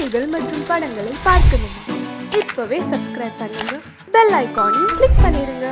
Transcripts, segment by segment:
நிகழ்ச்சிகள் மற்றும் படங்களை பார்க்கணுமா? இப்பவே சப்ஸ்கிரைப் பண்ணுங்க, பெல் ஐகானையும் கிளிக் பண்ணிருங்க.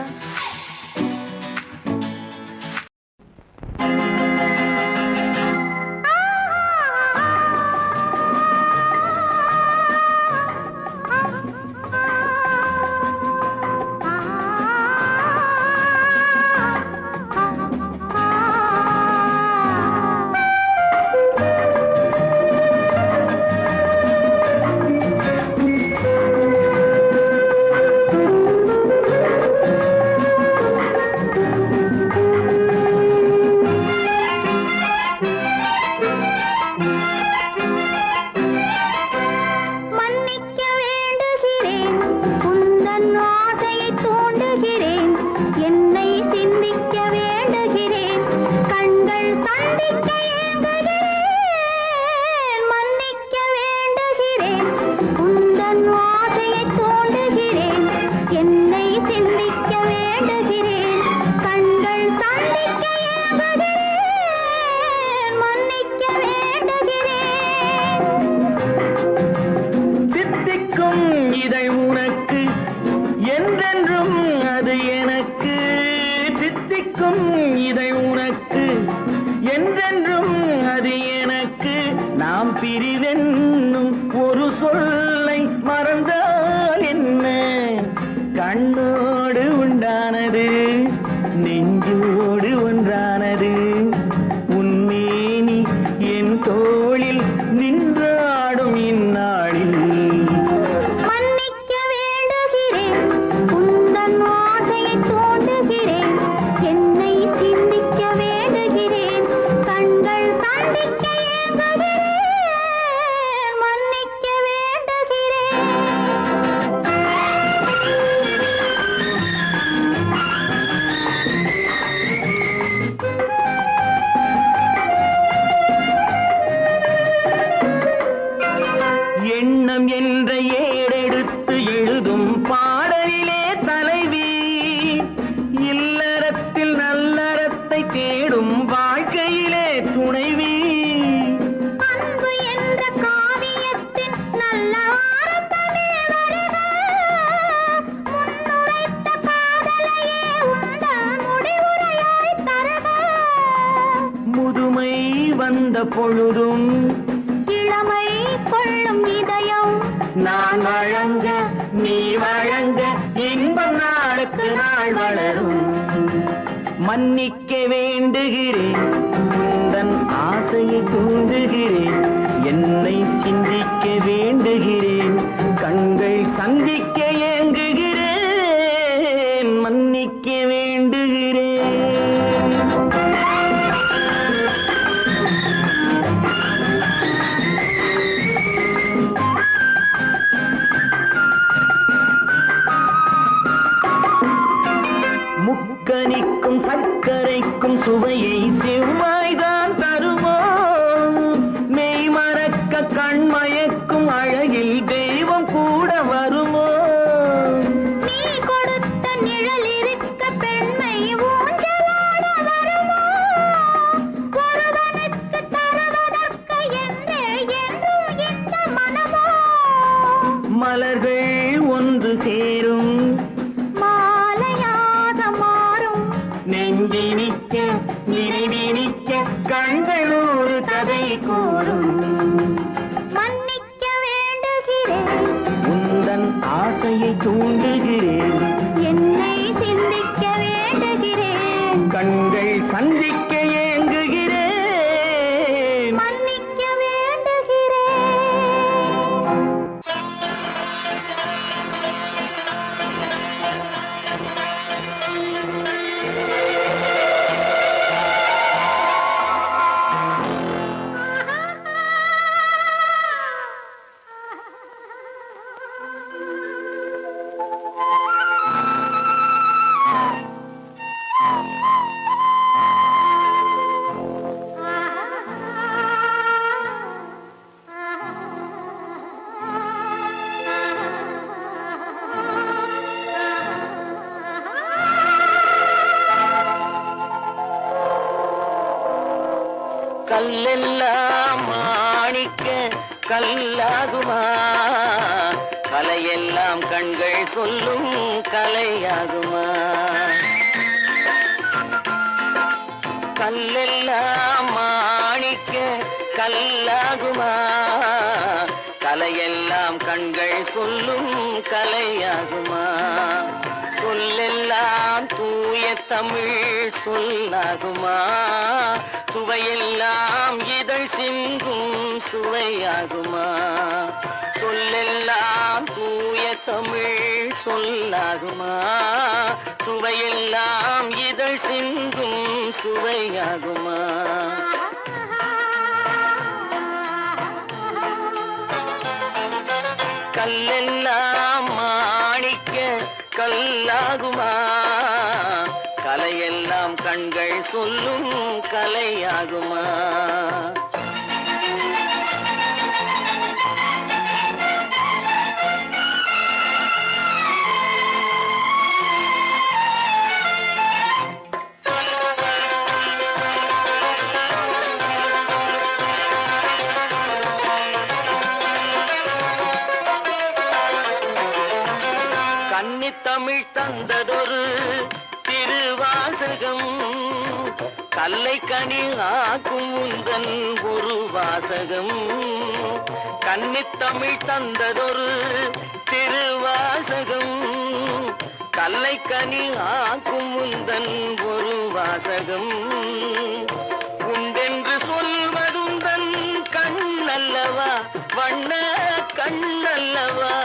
பிரிவென்னும் ஒரு சொல்லை மறந்தால் என்ன? கண்ணோடு உண்டானது நெஞ்சோடு ஒன்றானது. உன்மேனி என் தோளில் நின்றாடும் இந்நாளில் மன்னிக்க வேண்டுகிறேன், உந்தன் ஆசையை தோண்டுகிறேன், என்னை சிந்திக்க வேண்டுகிறேன், கண்கள் சந்திக்க ஏங்குகிறேன். எண்ணம் என்ற ஏடெடுத்து எழுதும் பாடலிலே தலைவி, இல்லறத்தில் நல்லறத்தை தேடும் வாழ்க்கையிலே துணைவி. அன்பு என்ற காவியத்தின் நல்ல ஆரம்பமே வருக, முன்னுரைத்த காதலையே உங்கள் முடிவுரையாய் தருக. முதுமை வந்த பொழுதும் இளமை கொள்ளும் இதயம் நான் வழங்க நீ வழங்க இன்பம் நாளுக்கு நாள் வளரும். மன்னிக்க வேண்டுகிறேன், உந்தன் ஆசையை தூண்டுகிறேன், என்னை சிந்திக்க வேண்டுகிறேன், கண்கள் சந்திக்க ஏங்குகிறேன். மன்னிக்க வேண்டுகிறேன். முக்கனிக்கும் சர்க்கரைக்கும் சுவையை செவ்வாய்தான் தருமோ? மெய் மறக்க கண்மயக்கும் அழகில் தெய்வம் கூட வருமோ? நீ கொடுத்த நிழல் இருக்க பெண்மை ஊஞ்சலாட வருமோ? ஒருவனுக்கு தருவதற்கு என்றே என்றும் இந்த மனமோ? மலர்கள் ஒன்று சேரும் நெஞ்சினிக்க நினைவினிக்க கண்கள் ஒரு கதை கூறும். மன்னிக்க வேண்டுகிறேன், உந்தன் ஆசையை தூண்டுகிறேன், என்னை சிந்திக்க வேண்டுகிறேன், கண்கள் சந்திக்க ஏங்குகிறேன். மன்னிக்க வேண்டுகிறேன். கல்லெல்லாம் மாணிக்க கல்லாகுமா கலையெல்லாம் கண்கள் சொல்லும் கலையாகுமா கல்லெல்லாம் மாணிக்க கல்லாகுமா கலையெல்லாம் கண்கள் சொல்லும் கலையாகுமா சொல்லெல்லாம் தூய தமிழ் சொல்லாகுமா சுவையெல்லாம் இதழ் சிந்தும் சுவையாகுமா சொல்லெல்லாம் தூய தமிழ் சொல்லாகுமா சுவையெல்லாம் இதழ் சிந்தும் சுவையாகுமா கல்லெல்லாம் மாணிக்க கல்லாகுமா கலையெல்லாம் கண்கள் சொல்லும் கலையாகுமா கன்னித்தமிழ் தந்ததொரு திருவாசகம் கல்லை கனி ஆக்கும் உந்தன் ஒரு வாசகம் கன்னித்தமிழ் தந்ததொரு திருவாசகம் கல்லை கனி ஆக்கும் உந்தன் ஒரு வாசகம் உண்டென்று சொல்வதுந்தன் கண்ணல்லவா வண்ண கண்ணல்லவா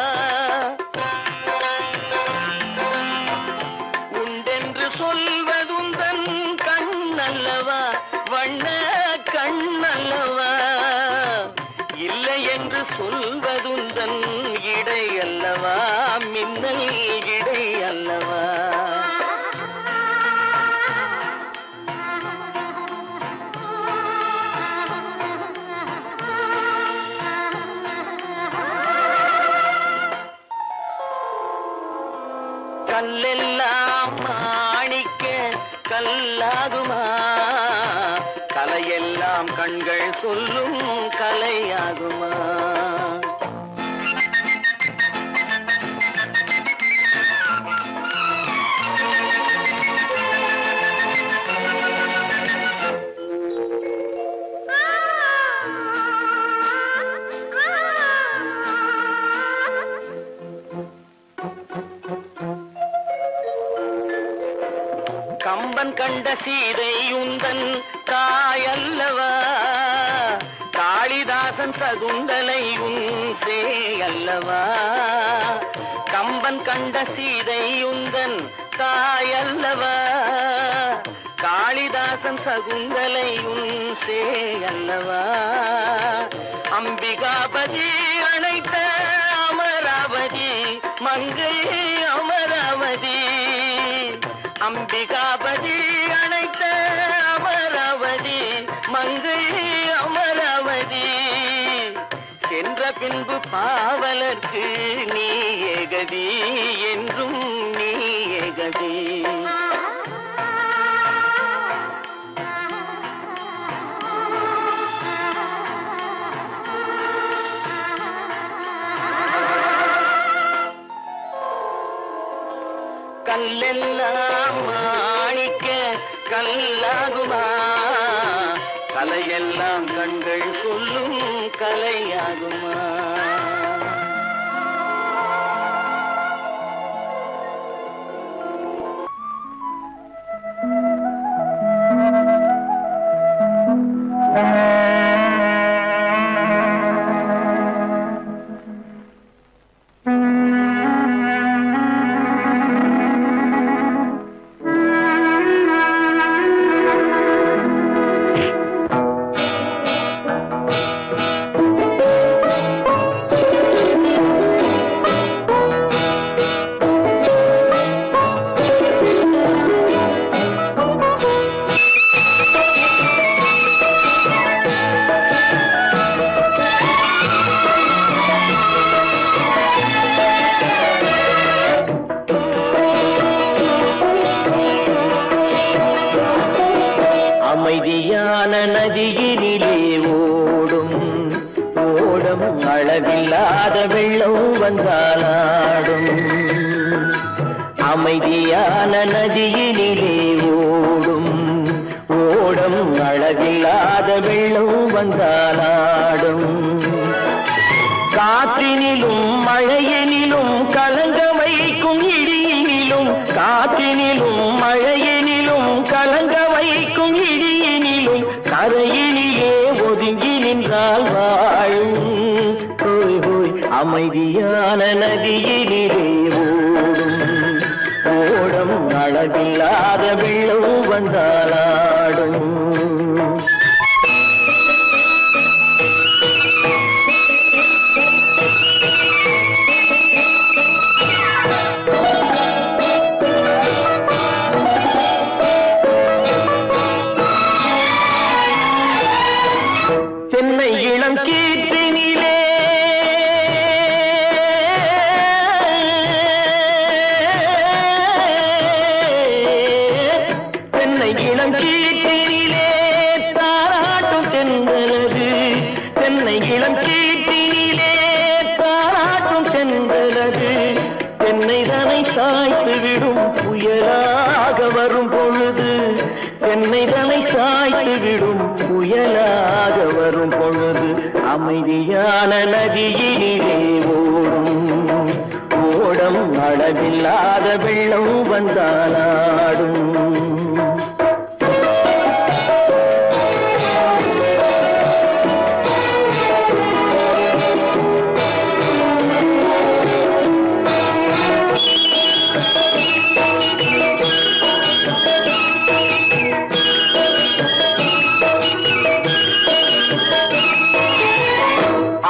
சொல்வதுந்தன் கண்ணல்லவா வண்ண கண்ணல்லவா இல்லை என்று சொல்வதுந்தன் இடை அல்லவா மின்னல் இடை அல்லவா கல்லெல்லாம் மாணிக்க கல்லாகுமா கலையெல்லாம் கண்கள் சொல்லும் கலையாகுமா கம்பன் கண்ட சீதை உந்தன் தாயல்லவா காளிதாசன் சகுந்தலை உன் சேயல்லவா கம்பன் கண்ட சீதை உந்தன் தாயல்லவா காளிதாசன் சகுந்தலை உன் சேயல்லவா அம்பிகாபதி அழைத்த அமராவதி மங்கை அமராவதி அம்பிகாபதி அழைத்த அமராவதி மங்கை அமராவதி சென்ற பின்பு பாவலர்க்கு நீ ஏகதி என்றும் நீ ஏகதி கல்லெல்லாம் மாணிக்க கல்லாகுமா கலையெல்லாம் கண்கள் சொல்லும் கலையாகுமா அளவில்லாத வெள்ளம் வந்தாலாடும் அமைதியான நதியினிலே ஓடும் ஓடம் அளவில்லாத வெள்ளம் வந்தாலாடும் காற்றினிலும் மழையினிலும் கலங்க வைக்கும் இடியினிலும் காற்றினிலும் மழையினிலும் கலங்க வைக்கும் இடியினிலும் கரையினிலே ஒதுங்கி நின்றால் வாழும் ஹோய் ஹோய் அமைதியான நதியினிலே ஓடும் ஓடம் அளவில்லாத வெள்ளம் வந்தாலாடும் தென்னை இளம் கீற்றினிலே தென்னை இளம் கீற்றினிலே தாராட்டும் தென்றலது தென்னை இளம் கீற்றினிலே தாராட்டும் தென்றலது தென்னைதனை சாய்த்து விடும் புயலாக வரும் பொழுது தென்னைதனை சாய்த்து விடும் புயலாக வரும் பொழுது அமைதியான நதியினிலே ஓடும் ஓடம் அளவில்லாத வெள்ளம் வந்தாலாடும்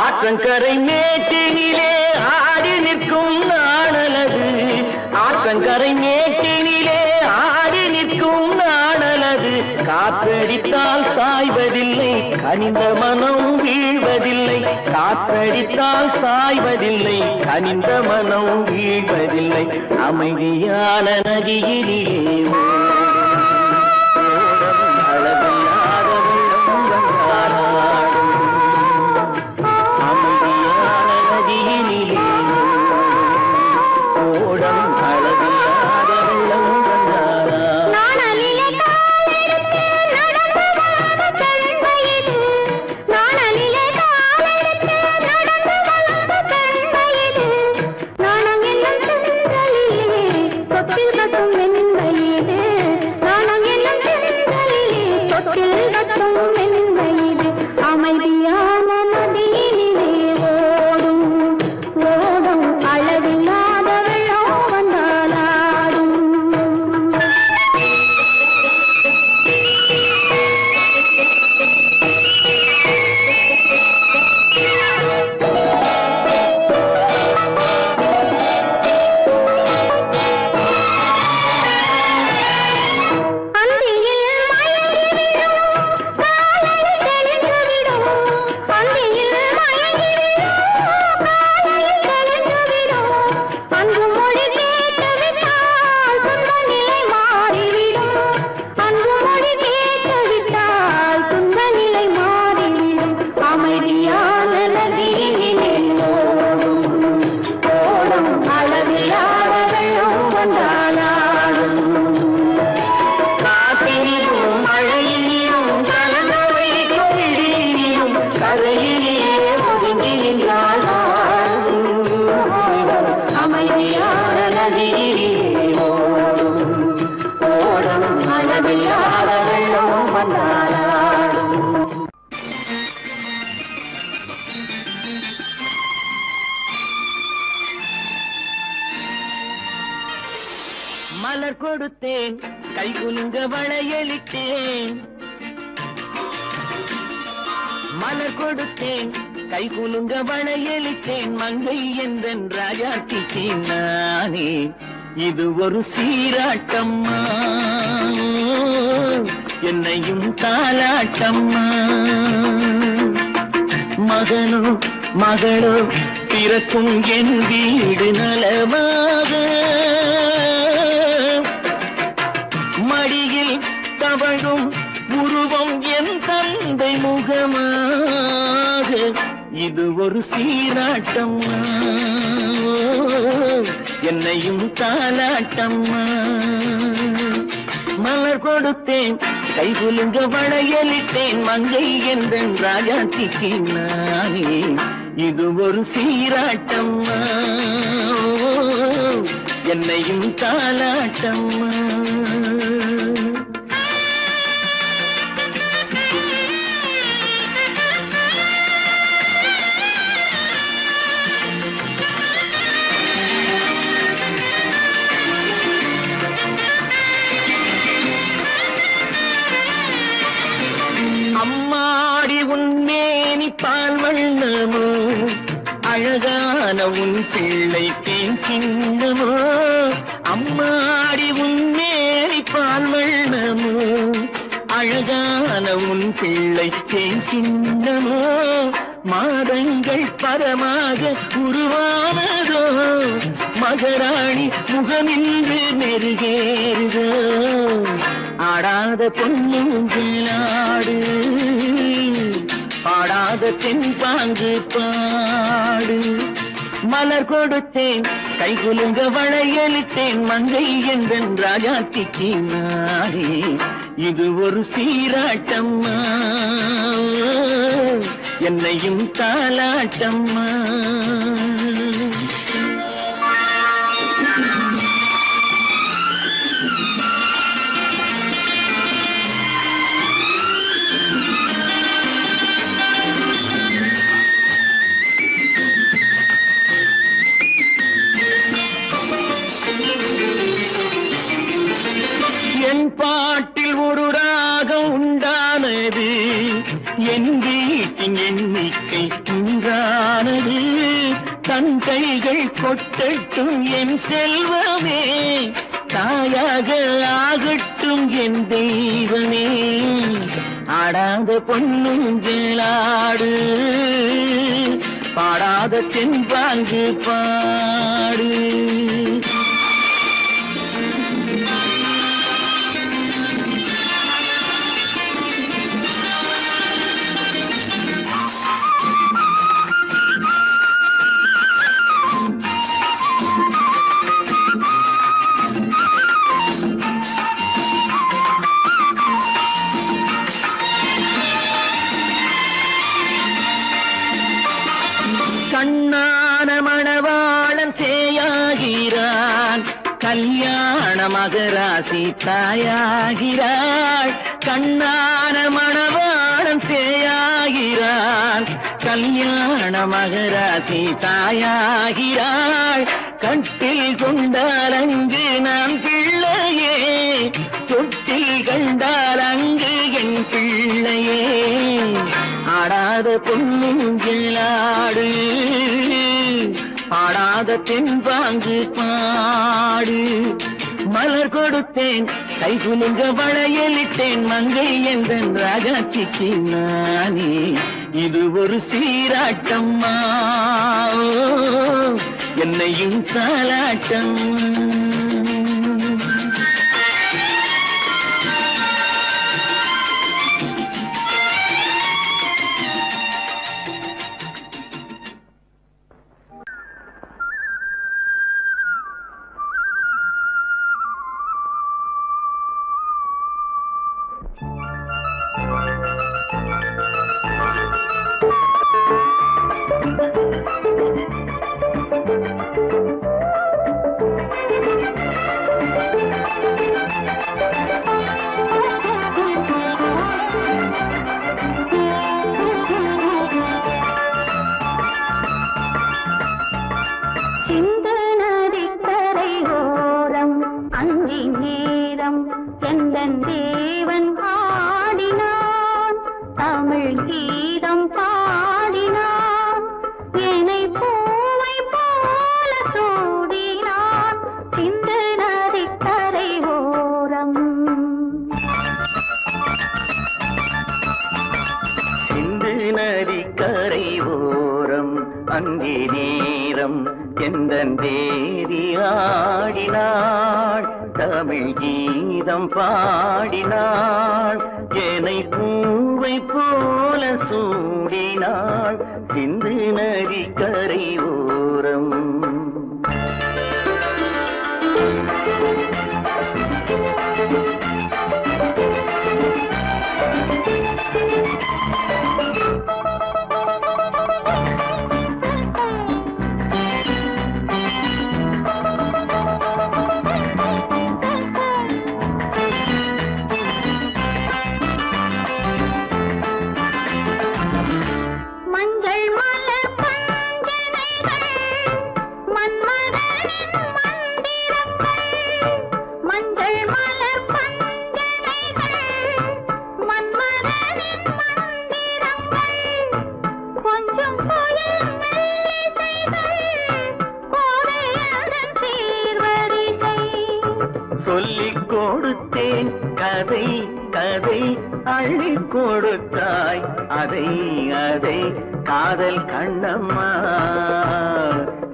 ஆற்றங்கரை மேட்டினிலே ஆடி நிற்கும் நாணலது ஆற்றங்கரை மேட்டினிலே ஆடி நிற்கும் நாணலது காற்றடித்தால் சாய்வதில்லை கனிந்த மனம் வீழ்வதில்லை காற்றடித்தால் சாய்வதில்லை கனிந்த மனம் வீழ்வதில்லை அமைதியான நதியினிலே அளவில்லாத வெள்ளம் வந்தாலாடும் அமைதியான நதியினிலே ஓடம் அளவில்லாத வெள்ளம் வந்தாலாடும் நாணலிலே காலெடுத்து நடந்து வளர்ந்த பெண் வயது நாணலிலே காலெடுத்து நடந்து வளர்ந்த பெண் வயது நாணம் என்னும் செந்தலிலே தொட்டில் கட்டும் என் வயது நாணம் என்னும் செந்தலிலே தொட்டில் கட்டும் என் வயது அமைதியான நதியினிலே ஓடும் ஓடும் அளவில்லாத வெள்ளம் வந்தாலாடும் அந்தியில் மயங்கிவிடும் காலையில் தெளிந்துவிடும் அந்தியில் மயங்கிவிடும் காலையில் தெளிந்துவிடும் அன்பு மொழி கேட்டுவிட்டால் துன்ப நிலை மாறிவிடும் அன்பு மொழி கேட்டுவிட்டால் துன்ப நிலை மாறிவிடும் அமைதியான நதியினிலே ஓடும் ஓடும் அளவில்லாத வெள்ளம் வந்தாலாடும் காற்றினிலும் மழையினிலும் கலங்க வைக்கும் இடியினிலும் கரையிலே ஒதுங்கி நின்றால் அமைதியான நதியிலே ஓடும் ஓடும் அளவில்லாத வெள்ளம் வந்தாலாடும் மலர் கொடுத்தேன் கை குலுங்க வளையலிட்டேன் மலர் கொடுத்தேன் கை குலுங்க வளையலிட்டேன் மங்கை என்றன் ராஜாட்டிக்கு நானே இது ஒரு சீராட்டம்மா என்னையும் தாலாட்டம்மா மகனோ மகளோ பிறக்கும் என் வீடு நலமாக மடியில் தவழும் உருவம் என் தந்தை முகமாக இது ஒரு சீராட்டம்மா, என்னையும் தாலாட்டம்மா. மலர் கொடுத்தேன் கைகுலுங்க வளையலிட்டேன் மங்கை என்றன் ராஜாத்திக்கு நானே. இது ஒரு சீராட்டம்மா, என்னையும் தாலாட்டம்மா. அம்மாடி உன்மேனி பால் வண்ணமோ, அழகான உன் பிள்ளை தேன் கிண்ணமோ. அம்மாடி உன்மேனி பால் வண்ணமோ, அழகான உன் பிள்ளை தேன் கிண்ணமோ. மாதங்கள் பரமாக உருவானதோ, மகராணி முகமின்று மெருகேறுதோ. ஆடாத பொன்னுங்களாடு, பாடாத தென்பாங்கு பாடு. மலர் கொடுத்தேன் கைகுலுங்க வளையலிட்டேன் மங்கை என்றன் ராஜாத்திக்கு நானே. இது ஒரு சீராட்டம்மா, என்னையும் தாலாட்டம்மா. என் பாட்டில் ஒரு ராகம் உண்டானது, என் வீட்டின் எண்ணிக்கை உண்டானது. தன் கைகள் கொட்டட்டும் என் செல்வமே, தாயாக ஆகட்டும் என் தெய்வமே. ஆடாத பொன்னுங்களாடு, பாடாத தென்பாங்கு பாடு. கண்ணான மணவாளன் சேயாகிறான், கல்யாண மகராசி தாயாகிறாள். கண்ணான மணவாளன் சேயாகிறான், கல்யாண மகராசி தாயாகிறாள். கட்டில் கொண்டால் அங்கு நான் பிள்ளையே, தொட்டில் கண்டால் அங்கு என் பிள்ளையே. ஆடாத பொன்னுங்களாடு, பாடாத தென்பாங்கு பாடு. மலர் கொடுத்தேன் கைகுலுங்க வளையலிட்டேன் மங்கை என்றன் ராஜாத்திக்கு நானே. இது ஒரு சீராட்டம்மா, என்னையும் தாலாட்டம். நதிக்கரை ஓரம் அங்கே நேரம் எந்தன் தேவி ஆடினாள், தமிழ் கீதம் பாடினாள். ஏனை பூவை போல சூடினாள் சிந்து நதி கரை ஓரம். மஞ்சள் மலர் பஞ்சனைகள் மன்மதனின் மந்திரங்கள். மஞ்சள் மலர் பஞ்சனைகள் மன்மதனின் மந்திரங்கள். கொஞ்சம் புயல் மெல்லிசைகள் கோதையதன் சீர்வரிசை. சொல்லிக் கொடுத்தேன் கதை கதை அள்ளிக் கொடுத்தாய் அதை அதை காதல் கண்ணம்மா.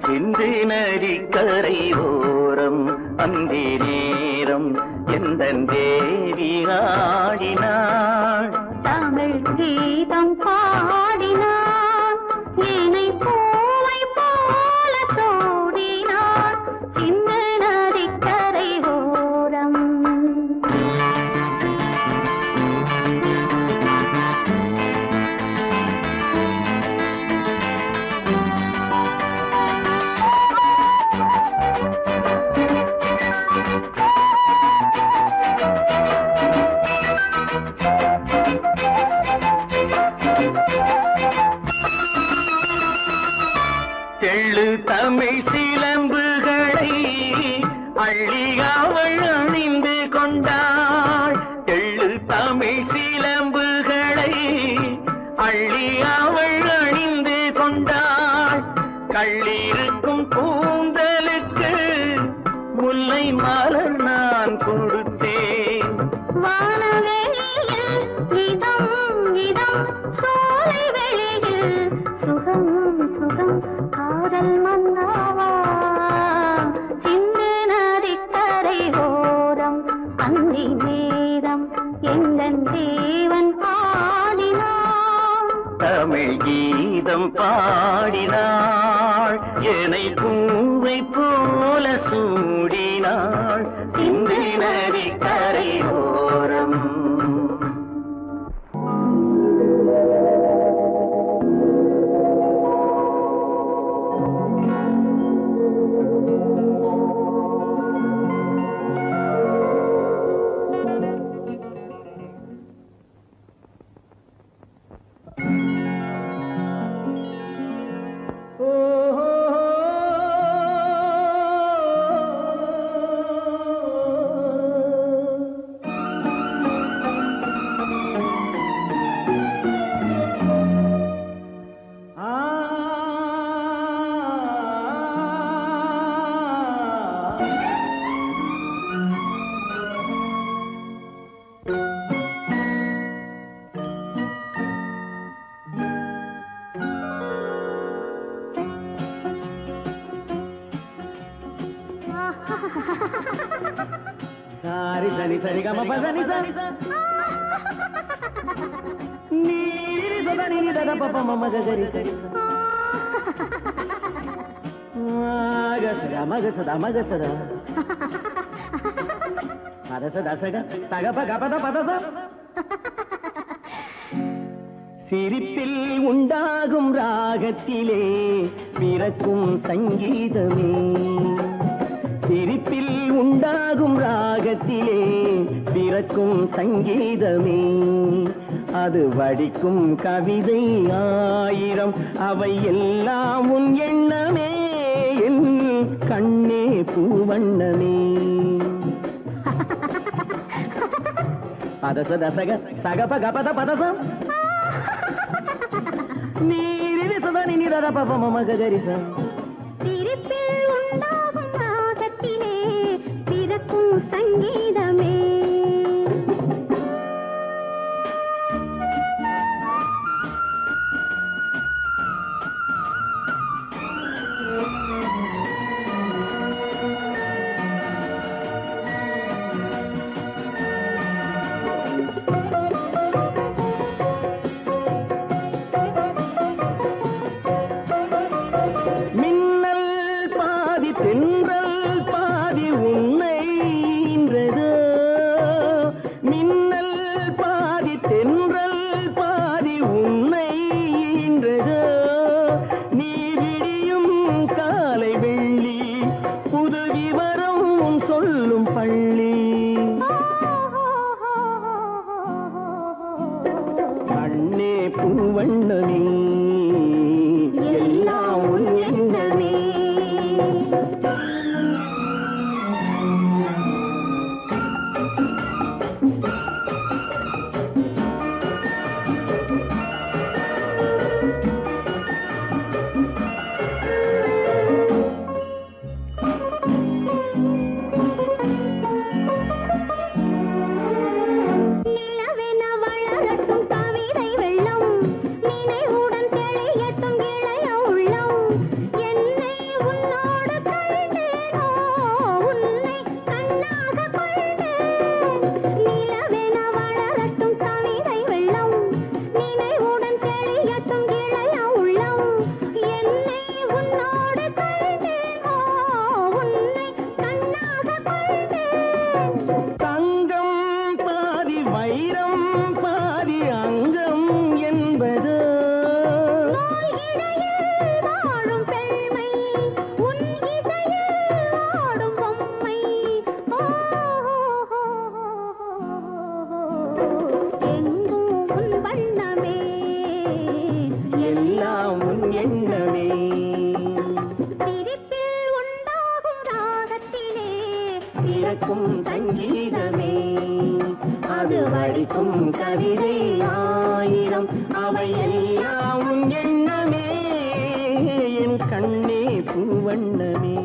சிந்து நதி கரை ஓரம் அந்தி நேரம் எந்தன் தேவி ஆடினாள். தமிழ் கீதம் பாடினான் ஏனை பூவை போல சூடினான் சின்ன நதிக்கரை ஓரம். தெள்ளு தமிழ் சிலம்புகளை அள்ளி அவள் அணிந்து கொண்டாள். தெள்ளு தமிழ் சிலம்புகளை அள்ளி அவள் அணிந்து கொண்டாள். கள்ளிருக்கும் கூந்தலுக்கு முல்லை மலர் நான் கொடுத்தேன். வானவெளியில் இதம் இதம் சோலை வெளியில் சுகம் சுகம் காதல் மன்னாவா சின்ன நதிக்கரை ஓரம் அந்தி நேரம் எங்கள் தேவன் பாடினான். தமிழ் கீதம் பாடினாள் ஏனை பூவை போல சூடினாள் சிந்து நதி கரை ஓரம். సారి సని సరి గమ పదని సని నీరి సదని ని దద పప మమ గరి సరి మగ సద పద సద సగ సగ పగ పద పద స. சிரிப்பில் உண்டாகும் ராகத்திலே பிறக்கும் சங்கீதமே. சிரிப்பில் உண்டாகும் ராகத்திலே பிறக்கும் சங்கீதமே. அது வடிக்கும் கவிதை ஆயிரம் அவை எல்லாம் உன் எண்ணமே என் கண்ணே பூவண்ணமே. பதச தசக சகப கபத பதசம் நீரி சதனி நிரத பப மம கரிச. சிரிப்பில் உண்டாகும் ராகத்திலே பிறக்கும் சங்கீதமே. தென்றல் பாதி உன்னை ஈன்றதோ, மின்னல் பாதி தென்றல் பாதி உன்னை ஈன்றதோ, நீ விடியும் காலை வெள்ளி புது விவரம் சொல்லும் பள்ளி. கண்ணே பூவண்ணமே எல்லாம் உன் எண்ணமே. நிலவென வளரட்டும் கவிதை வெள்ளம், நினைவுடன் தெளியட்டும் இளைய உள்ளம். என்னை உன்னோடு கண்டேனோ, உன்னை கண்ணாக கொண்டேன். நிலவென வளரட்டும் கவிதை வெள்ளம், நினைவுடன் தெளியட்டும் இளைய உள்ளம். என்னை உன்னோடு கண்டேனோ, உன்னை கண்ணாக கொண்டேன். தங்கம் பாதி வைரம் பாதி அங்கம் என்பது நோய் இடையில் வாழும் பெண்மை, உன் இசையில் ஆடும் பொம்மை. எங்கும் உன் வண்ணமே எல்லாம் உன் எண்ணமே. சிரிப்பில் உண்டாகும் ராகத்திலே பிறக்கும் சங்கீதமே, அது வடிக்கும் கவிதை ஆயிரம், அவை எல்லாம் உன் எண்ணமே. என் கண்ணே பூவண்ணமே.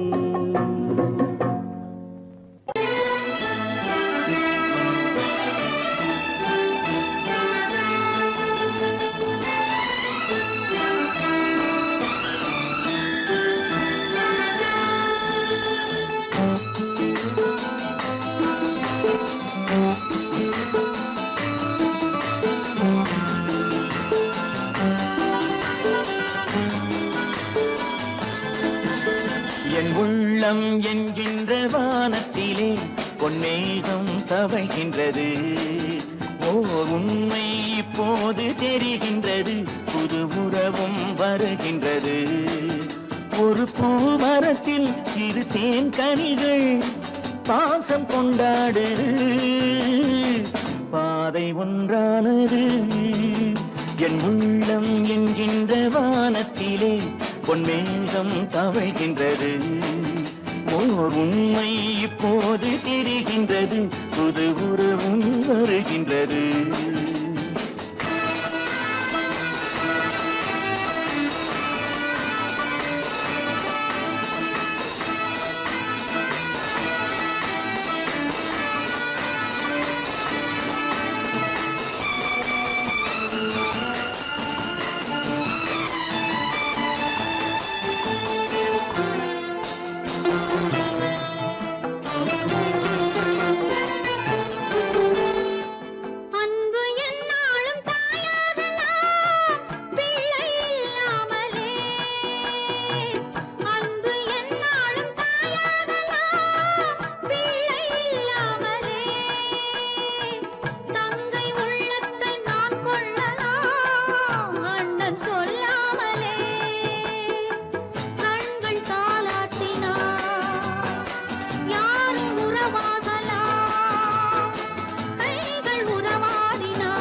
என் உள்ளம் என்கின்ற வானத்திலே பொன்மேகம் தவழ்கின்றது. ஓர் உண்மை இப்போது தெரிகின்றது, புது உறவும் வருகின்றது. ஒரு பூமரத்தில் இரு தேன் கனிகள் பாசம் கொண்டாடுது, பாதை ஒன்றானது. என் உள்ளம் என்கின்ற வானத்திலே பொன்மேகம் தவழ்கின்றது. ஓர் உண்மை இப்போது தெரிகின்றது, புது உறவும் வருகின்றது. அன்பு என்னாலும் தாயாகலாம் பிள்ளை இல்லாமலே. அன்பு என்னாலும் தாயாகலாம் பிள்ளை இல்லாமலே. தங்கை உள்ளத்தை நான் கொள்ளலாம் அண்ணன் சொல்லாமலே. கண்கள் தாலாட்டினார் யாரும் உறவாகலாம், கைகள் உறவாடினார்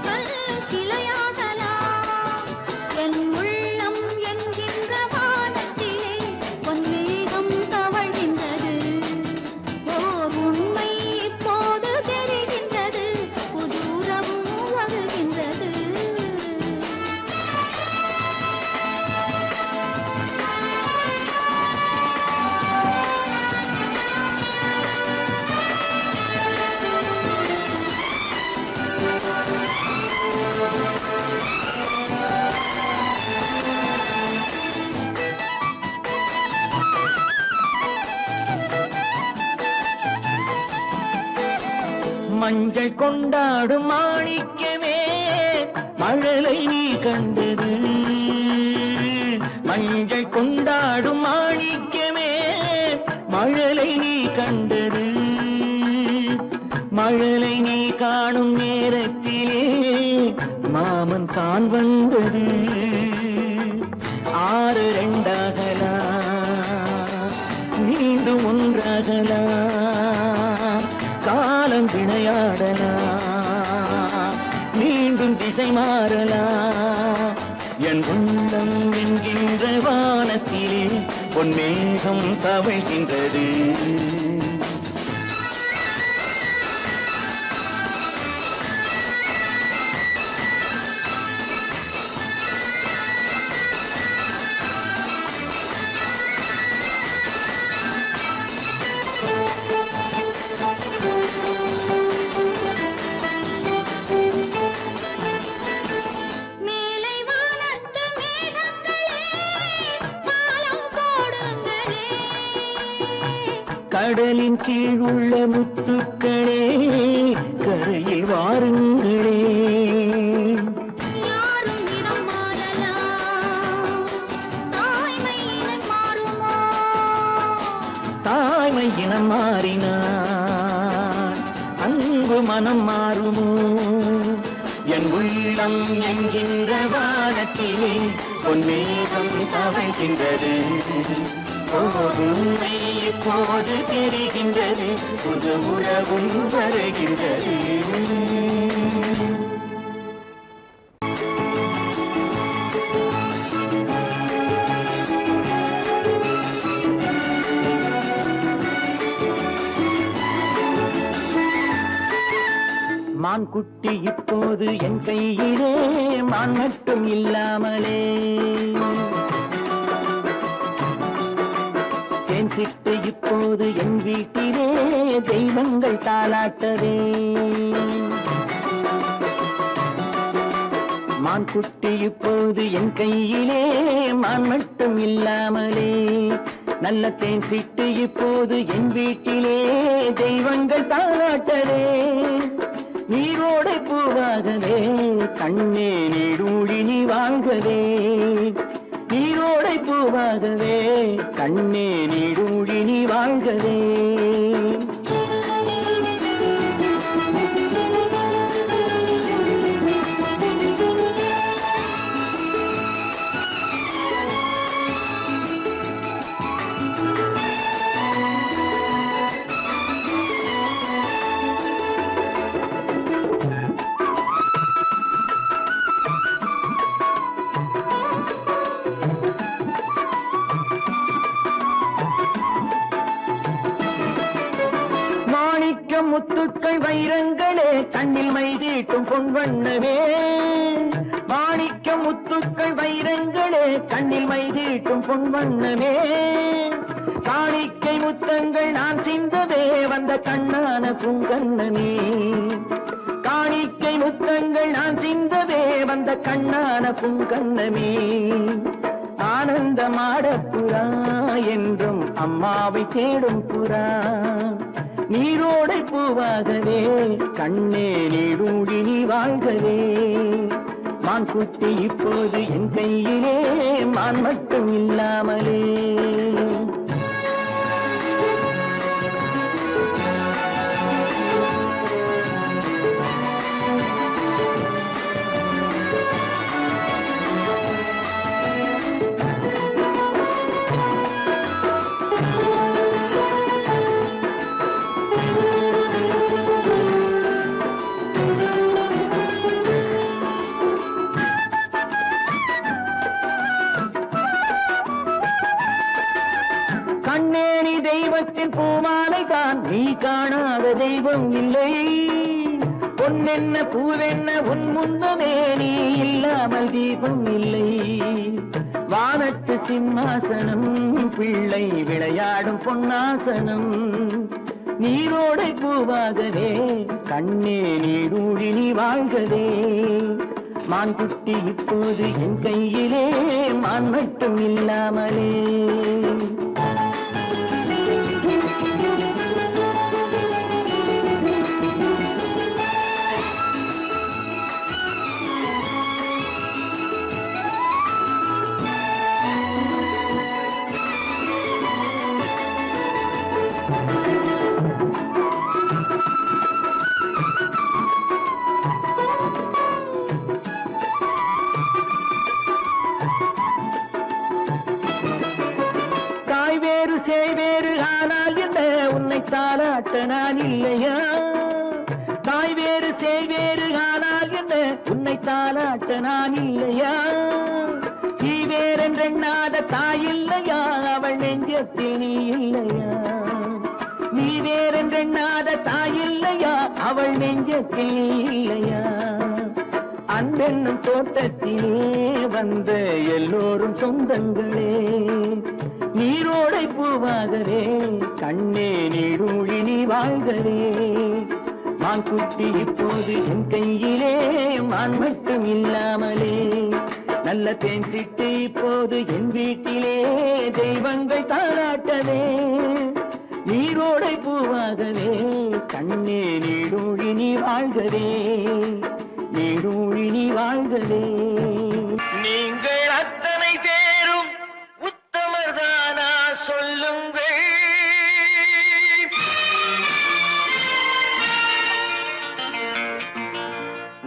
கல்லும் சிலையாகலாம். என் உள்ளம் என்கின்ற வானத்திலே பொன்மேகம் தவழ்கின்றது. ஓர் உண்மை இப்போது தெரிகின்றது, புது உறவும் வருகின்றது. மஞ்சள் கொண்டாடும் மாணிக்கமே மழலை நீ கண்டது, மஞ்சள் கொண்டாடும் மாணிக்கமே மழலை நீ கண்டது. மழலை நீ காணும் நேரத்திலே மாமன் தான் வந்தது. 6 2ஆகலாம், மீண்டும் ஒன்றாகலாம், காலம் விளையாடலாம், மீண்டும் திசை மாறலாம். என் உள்ளம் என்கின்ற வானத்திலே பொன்மேகம் தவழ்கின்றது. கடலின் கீழ் உள்ள முத்துக்களே கரையில் வாருங்களே. யாரும் நிறம் மாறலாம், தாய்மை இனம் மாறுமோ? தாய்மை இனம் மாறினான் அன்பு மனம் மாறுமோ? என் உள்ளம் என்கின்ற வானத்திலே பொன்மேகம் தவழ்கின்றது. உண்மை இப்போது தெரிகின்றது, புது உறவும் வருகின்றது. மான் குட்டி இப்போது என் கையிலே, மான் மட்டும் இல்லாமலே. தேன் சிட்டு இப்போது என் வீட்டிலே, தெய்வங்கள் தாலாட்டவே. மான் குட்டி இப்போது என் கையிலே, மான் மட்டும் இல்லாமலே. நல்ல தேன் சிட்டு இப்போது என் வீட்டிலே, தெய்வங்கள் தாலாட்டவே. நீரோடை பூவாகவே கண்ணே நீடூழி நீ வாங்கவே. நீரோடை பூவாகவே கண்ணே நீடூழி நீ வாங்கவே. முத்துக்கள் வைரங்களே கண்ணில் மைதீட்டும் பொன்வண்ணமே. மாணிக்க முத்துக்கள் வைரங்களே கண்ணில் மைதீட்டும் பொன்வண்ணமே. காணிக்கை முத்தங்கள் நான் சிந்தவே வந்த கண்ணான பூங்கண்ணமே. காணிக்கை முத்தங்கள் நான் சிந்தவே வந்த கண்ணான பூங்கண்ணமே. ஆனந்தமாட புறா என்றும் அம்மாவை தேடும் புறா. நீரோடை பூவாகவே கண்ணே நீடூழி நீ வாழ்கவே. மான் குட்டி இப்போது என் கையிலே, மான் மட்டும் இல்லாமலே. கண்ணேனி தெய்வத்தின் பூமாலை தான், நீ காணாத தெய்வம் இல்லை. பொன்னென்ன பூவென்ன உன் முன்னமே, நீ இல்லாமல் தீபம் இல்லை. வானத்து சிம்மாசனம் பிள்ளை விளையாடும் பொன்னாசனம். நீரோடை பூவாகவே கண்ணே நீடூழி நீ வாழ்கவே. மான் குட்டி இப்போது என் கையிலே, மான் மட்டும் இல்லாமலே. செய்வேறு ஆனால் என்ன உன்னை தாளாட்ட நான் இல்லையா தாய் வேறு செய்வேறு ஆனால் என்ன உன்னை தாளாட்ட நான் இல்லையா நீ வேறென்றெண்ணாத தாய் இல்லையா அவள் நெஞ்சத்தில் நீ இல்லையா நீ வேறென்றெண்ணாத தாய் இல்லையா அவள் நெஞ்சத்தில் நீ இல்லையா அன்பென்னும் தோட்டத்திலே வந்த எல்லோரும் சொந்தங்களே நீரோடை பூவாகவே கண்ணே நீடூழி நீ வாழ்கவே மான்குட்டி இப்போது என் கையிலே மான் மட்டும் இல்லாமலே நல்ல தேன் சிட்டு இப்போது என் வீட்டிலே தெய்வங்கள் தாராட்டவே நீரோடை பூவாகவே கண்ணே நீடூழி நீ வாழ்கவே நீடூழி நீ வாழ்கவே நீங்கள் அத்தனை பேரும் உத்தமர்தானா சொல்லுங்கள்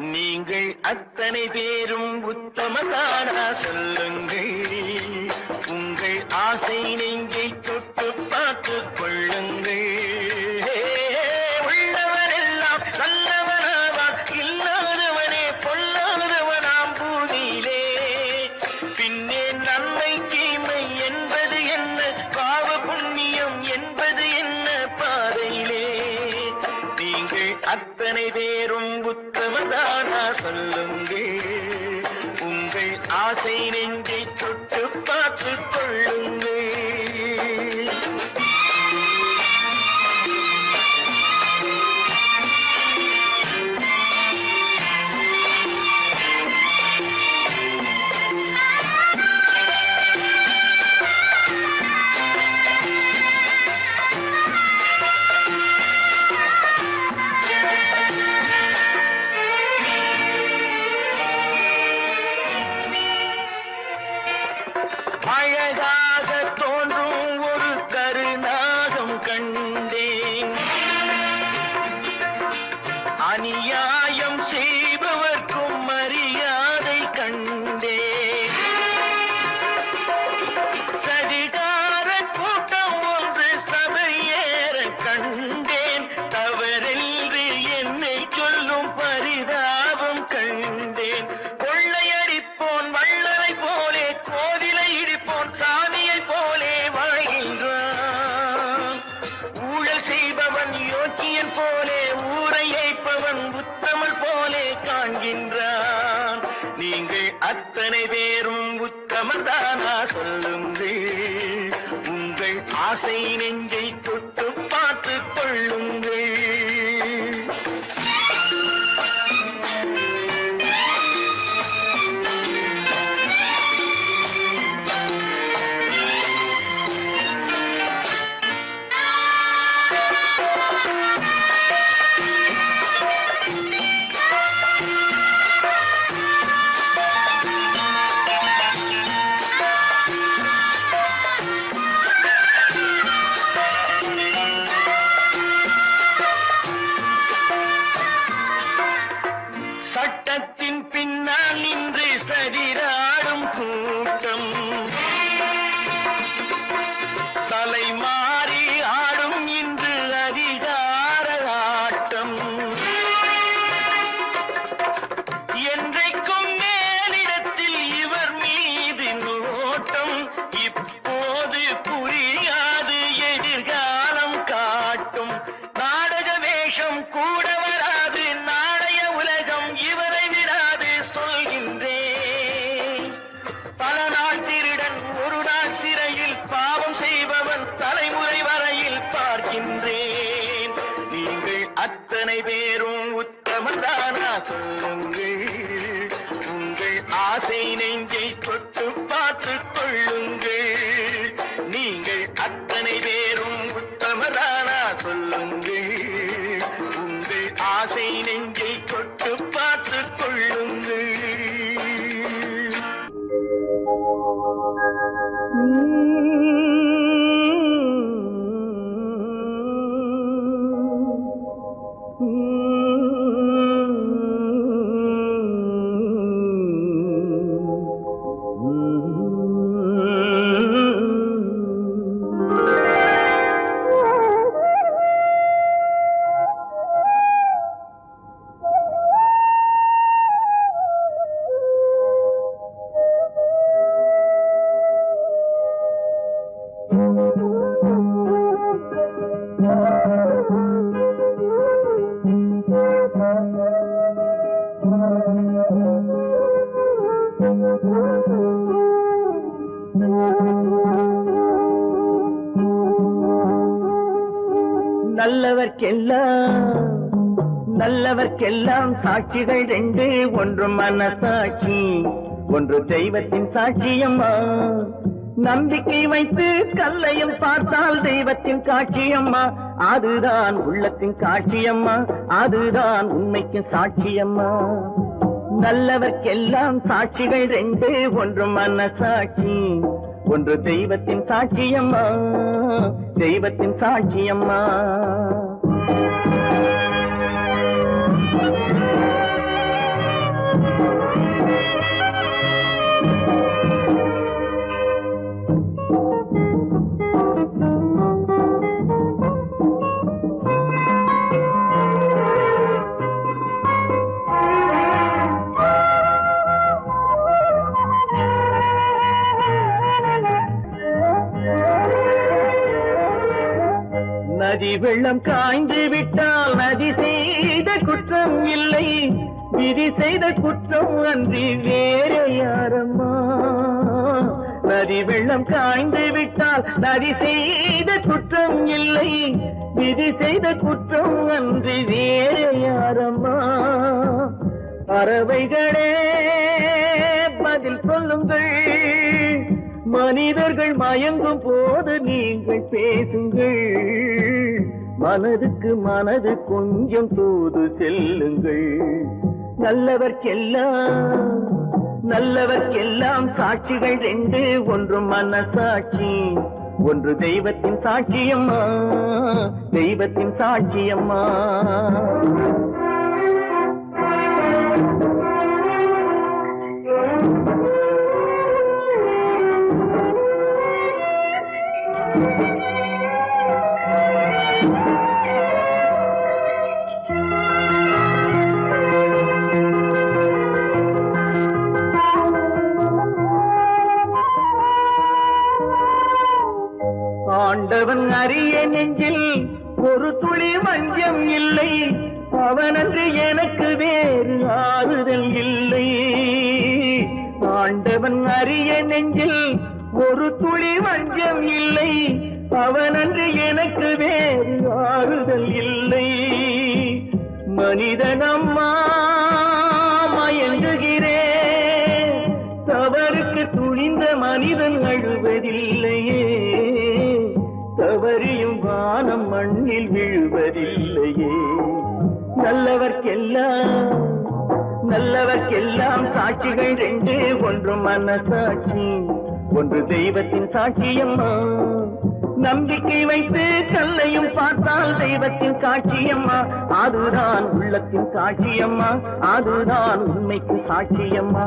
நீங்கள் அத்தனை பேரும் உத்தமர்தானா சொல்லுங்கள் உங்கள் ஆசை நெஞ்சை தொட்டு பார்த்துக் கொள்ளுங்கள் உள்ளவரெல்லாம் நல்லவனாவான் இல்லாதவனே பொல்லாதவனாம் பூதியிலே பின்னே நன்மை தீமை என்பது என்ன பாவ புண்ணியம் என்பது என்ன பாதையிலே நீங்கள் அத்தனை பேரும் உத்தமதானா சொல்லுங்கள் உங்கள் ஆசை நெஞ்சை தொட்டு பார்த்துக் கொள்ளுங்கள் அழகாக தோன்றும் ஒரு கருநாகம் கண்டேன் அநியாயம் செய்பவர்க்கும் மரியாதை கண்டேன் சதிகார கூட்டம் ஒன்று சபையேற கண்டேன் தவறென்று என்னை சொல்லும் பரிதாபம் கண்டேன் கொள்ளையடிப்போன் வள்ளலை போலே கோவிலை இடிப்போன் சாமியை போலே வாழ்கின்றான் ஊழல் செய்பவன் யோக்கியன் போலே ஊரை ஏய்ப்பவன் உத்தமல் போலே காண்கின்றான் நீங்கள் அத்தனை பேரும் உத்தமதானா சொல்லுங்கள் உங்கள் ஆசை நெஞ்சை தொட்டு பார்த்துக் கொள்ளுங்கள் சட்டத்தின் பின்னால் நின்று சதிராடும் கூட்டம் தலைமாறி ஆடும் இன்று அதிகார ஆட்டம் என்றைக்கும் மேலிடத்தில் இவர் மீது நோட்டம் இப்போது புரியாது எதிர்காலம் காட்டும் நாடக வேஷம் கூட வராது நாளைய உலகம் இவரை விடாது சொல்கின்றேன் பல நாள் திருடன் ஒரு நாள் சிறையில் பாவம் செய்பவன் தலைமுறை வரையில் பார்க்கின்றேன் நீங்கள் அத்தனை பேரும் உத்தமதானா சொல்லுங்கள் உங்கள் ஆசை நெஞ்சை தொட்டு பார்த்துக் கொள்ளுங்கள் நீங்கள் அத்தனை பேரும் உத்தமதானா சொல்லுங்கள் உங்கள் ஆசை நெஞ்சை தொட்டு பார்த்துக் கொள்ளுங்கள் Mm-hmm. நல்லவர்க்கெல்லாம் சாட்சிகள் ரெண்டு, ஒன்று மனசாட்சி, ஒன்று தெய்வத்தின் சாட்சியம்மா. நம்பிக்கை வைத்து கல்லையும் பார்த்தால் தெய்வத்தின் காட்சியம்மா. அதுதான் உள்ளத்தின் காட்சியம்மா, அதுதான் உண்மைக்கு சாட்சியம்மா. நல்லவர்க்கெல்லாம் சாட்சிகள் ரெண்டு, ஒன்று மனசாட்சி, ஒன்று தெய்வத்தின் சாட்சியம்மா, தெய்வத்தின் சாட்சியம்மா. நதி வெள்ளம் காய்ந்து விட்டால் நதி செய்த குற்றம் இல்லை, விதி செய்த குற்றம் அன்றி வேறு யாரம்மா. நதி வெள்ளம் காய்ந்து விட்டால் நதி செய்த குற்றம் இல்லை, விதி செய்த குற்றம் அன்றி வேறு யாரம்மா. பறவைகளே பதில் சொல்லுங்கள், மனிதர்கள் மயங்கும் போது நீங்கள் பேசுங்கள், மனதுக்கு மனது கொஞ்சம் தூது செல்லுங்கள். நல்லவர்க்கெல்லாம் சாட்சிகள் ரெண்டு, ஒன்று மனசாட்சி, ஒன்று தெய்வத்தின் சாட்சியம்மா, தெய்வத்தின் சாட்சியம்மா. ஆண்டவன் அறிய நெஞ்சில் ஒரு துளி வஞ்சம் இல்லை, அவனன்று எனக்கு வேறு ஆறுதல் இல்லை. ஆண்டவன் அறிய நெஞ்சில் ஒரு துளி வஞ்சம் இல்லை, அவனன்று எனக்கு வேறு ஆறுதல் இல்லை. மனிதனம்மா மயங்குகிறேன், தவறுக்கு துணிந்த மனிதன் அழுவதில்லையே, தவறியும் வானம் மண்ணில் விழுவதில்லையே. நல்லவர்க்கெல்லாம் சாட்சிகள் ரெண்டு, ஒன்று மனசாட்சி, ஒன்று தெய்வத்தின் சாட்சியம்மா. நம்பிக்கை வைத்து கல்லையும் பார்த்தால் தெய்வத்தின் காட்சியம்மா, அதுதான் உள்ளத்தின் காட்சியம்மா, அதுதான் உண்மைக்கு சாட்சியம்மா.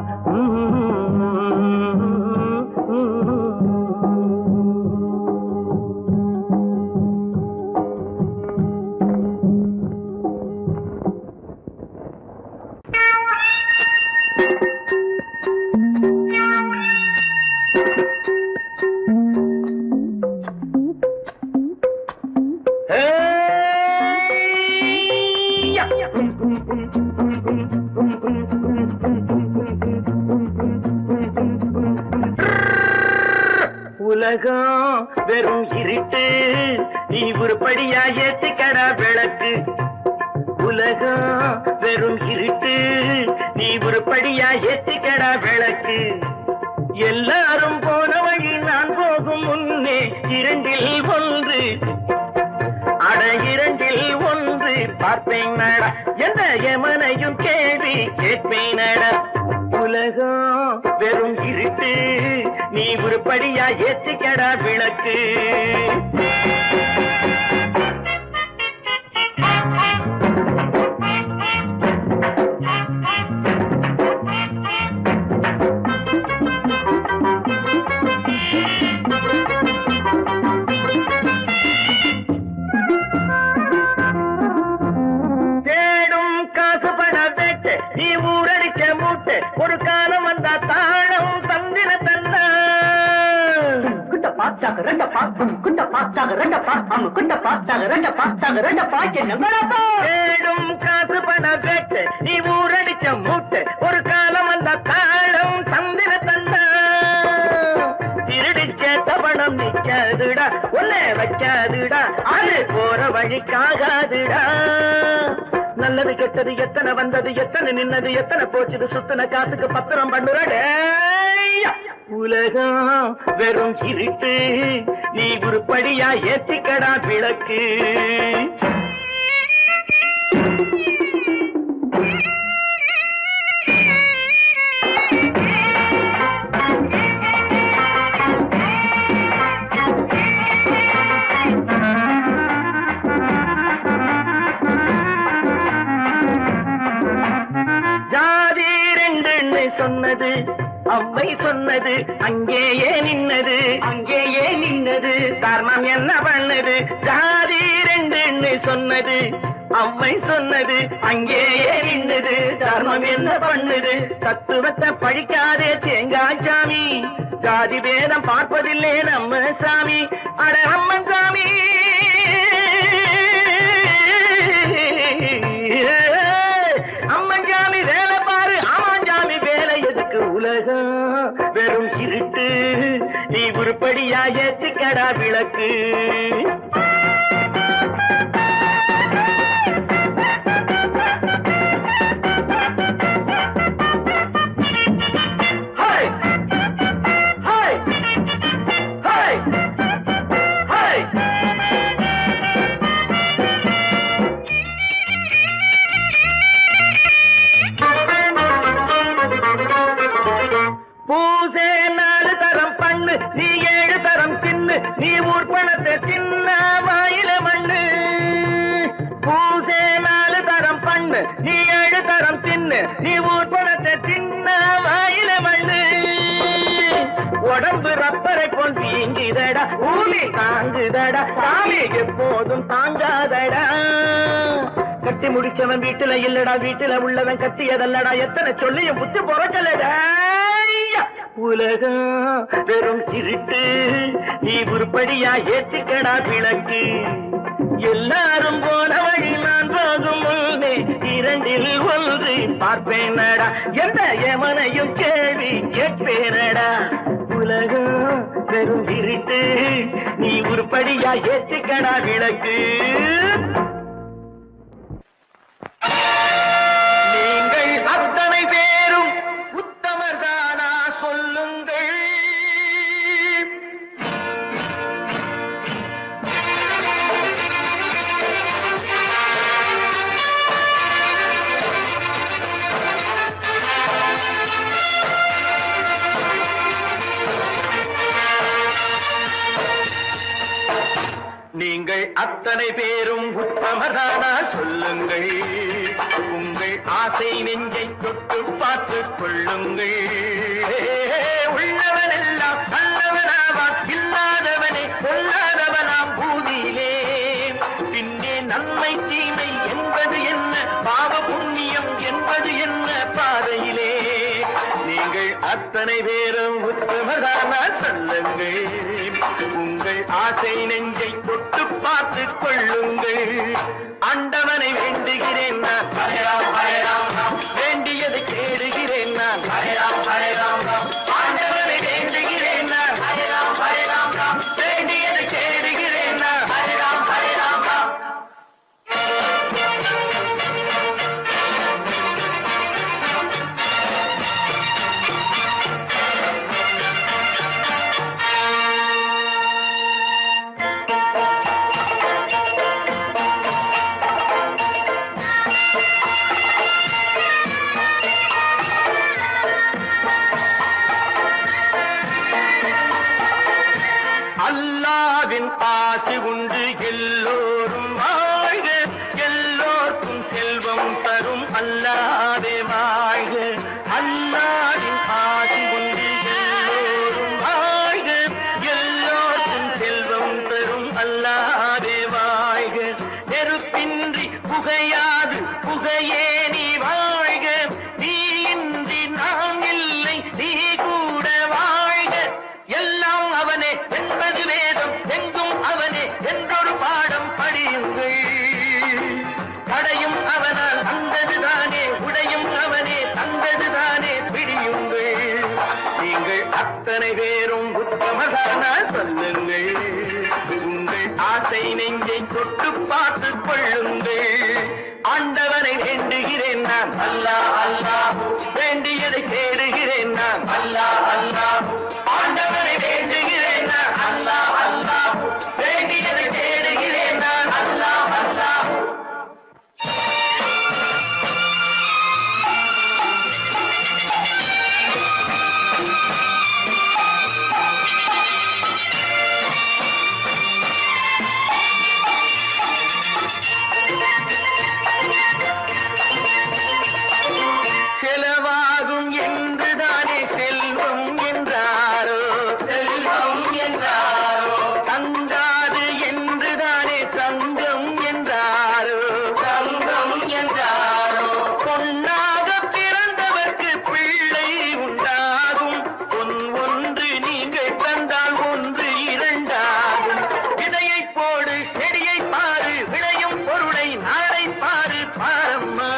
உலகம் வெறும் இருட்டு, நீ உருப்படியா ஏத்திக்கடா விளக்கு. உலகம் வெறும் இருட்டு, நீ உருப்படியா ஏத்திக்கடா விளக்கு. எல்லாரும் போன வழி நான் போகும் முன்னே இரண்டில் ஒன்று, அட இரண்டில் ஒன்று பார்ப்பேன் நட, எந்த எமனையும் கேள்வி கேட்பேன் நட. உலகம் வெறும் இருட்டு, நீ உருப்படியா ஏத்திக்கடா விளக்கு. தேடும் காசு பட வேட்டு, நீ ஊரடிச்ச மூட்டு, ஒரு காலம் வந்தா தாழம் தந்திர தந்தா. குண்ட பாச்சாக ரெண்ட பாக்கும், குண்ட பாச்சாக ரெண்ட பாக்கும், குண்ட பாச்சாக ரெண்ட பாச்சாக ரெண்ட பாக்க நம்பரப்பா. தேடும் காசு பட வேட்டு, நீ ஊரடிச்ச மூட்டு, ஒரு காலம் வந்தா தாழம் தந்திர தந்தா. திருடிச்ச தவணம் நிக்காதுடா, உன்னை வச்ச வாய்க்காதுடா, அது போற வழிக்காகாதுடா. நல்லது கெட்டது எத்தனை வந்தது, எத்தனை நின்னது, எத்தனை போச்சுது, சுத்தின காசுக்கு பத்திரம் பண்ணுறடே. உலகம் வெறும் இருட்டு, நீ உருப்படியா ஏத்திக்கடா விளக்கு. ஜாதி ரெண்டு சொன்னது அவ்வை சொன்னது, அங்கேயே நின்னது, அங்கேயே நின்னது. தர்மம் என்ன பண்ணது, ஜாதி ரெண்டு சொன்னது அவ்வை சொன்னது, அங்கேயே நின்னது. தர்மம் என்ன பண்ணுது, தத்துவத்தை பழிக்காதே தேங்காய் சாமி. ஜாதி பேதம் பார்ப்பதில்லை நம்ம சாமி, அட அம்மன் சாமி. அம்மன் சாமி வேலை பாரு, ஆமான் சாமி வேலை எதுக்கு. உலகம் வெறும் இருட்டு, நீ உருப்படியா ஏத்திக்கடா விளக்கு. பூசே 4 தரம் பண்ணு, நீ 7 தரம் தின்னு, நீ ஊர் பணத்தை சின்ன வாயில மண்ணு. பூசே 4 தரம் பண்ணு, நீ 7 தரம் தின்னு, நீ ஊர் பணத்தை சின்ன வாயில மண்ணு. உடம்பு ரப்பரை போல் வீங்குதடா, ஊழி தாங்குதடா, சாமி எப்போதும் தாங்காதடா. கட்டி முடிச்சவன் வீட்டுல இல்லடா, வீட்டுல உள்ளவன் கட்டியதல்லடா, எத்தனை சொல்லியும் புத்தி பொறக்கலடா. உலகம் வெறும் இருட்டு, நீ உருப்படியா ஏத்திக்கடா விளக்கு. எல்லாரும் போன வழி நான் போகும் முன்னே 2ல் 1 பார்ப்பேனடா, எந்த எமனையும் கேள்வி கேட்பேனடா. உலகம் வெறும் இருட்டு, நீ உருப்படியா ஏத்திக்கடா விளக்கு. நீங்கள் அத்தனை பேரும் உத்தமர்தானா சொல்லுங்கள். நீங்கள் அத்தனை பேரும் உத்தமதானா சொல்லுங்கள். உங்கள் ஆசை நெஞ்சை தொட்டு பார்த்துக் கொள்ளுங்கள். உள்ளவன் எல்லாம் நல்லவனாவான், இல்லாதவனை கொல்லாதவனாம் பூதியிலே. பின்னே நன்மை தீமை என்பது என்ன, பாவ புண்ணியம் என்பது என்ன பாதையிலே. நீங்கள் அத்தனை பேரும் உத்தமதானா சொல்லுங்கள். உங்கள் ஆசை நெஞ்சை தொட்டு பார்த்துக் கொள்ளுங்கள். ஆண்டவனை வேண்டுகிறேன் நான், வேண்டியதை தேடுகிறேன் நான். ஆண்டவனை வேண்டுகிறேன் நான், வேண்டியதை தேடுகிறேன் நான். அல்லாவின் ஆசி உண்டு எல்லோரும் வாழ்க, எல்லோருக்கும் செல்வம் தரும் அல்லாவே வாழ்க. அல்லாவின் ஆசி உண்டு எல்லோரும் வாழ்க, எல்லோருக்கும் செல்வம் தரும் அல்லாவே வாழ்க. நெருப்பின்றி புகையாது புகையே நீ வாழ்க, நீ இன்றி நான் இல்லை நீ கூட வாழ்க. எல்லாம் அவனே என்பது வேதம், எங்கும் அவனே என்றொரு பாடம் நெஞ்சை தொட்டு பார்த்து கொள்ளுங்கள். ஆண்டவனை வேண்டுகிறேன் நான் அல்லாஹ் அல்லாஹ், வேண்டியதை தேடுகிறேன் நான் அல்லாஹ் அல்லாஹ். ஆண்டவனை வேண்டுகிறேன் நான் அல்லாஹ் அல்லாஹ், வேண்டியதை தேடுகிறேன் நான் அல்லாஹ் அல்லாஹ். செலவாகும் என்றுதானே செல்வம் என்றாரோ, செல்வம் என்றாரோ. தங்காது என்றுதானே தங்கம் என்றாரோ, தங்கம் என்றாரோ. பொன்னாக பிறந்தவர்க்கு பிள்ளை உண்டாகும். பொன் ஒன்று நீங்கள் தந்தால் ஒன்று இரண்டாகும். விதையை போடு செடியை பாரு, விளையும் பொருளை நாளை பாரு பாரம்மா.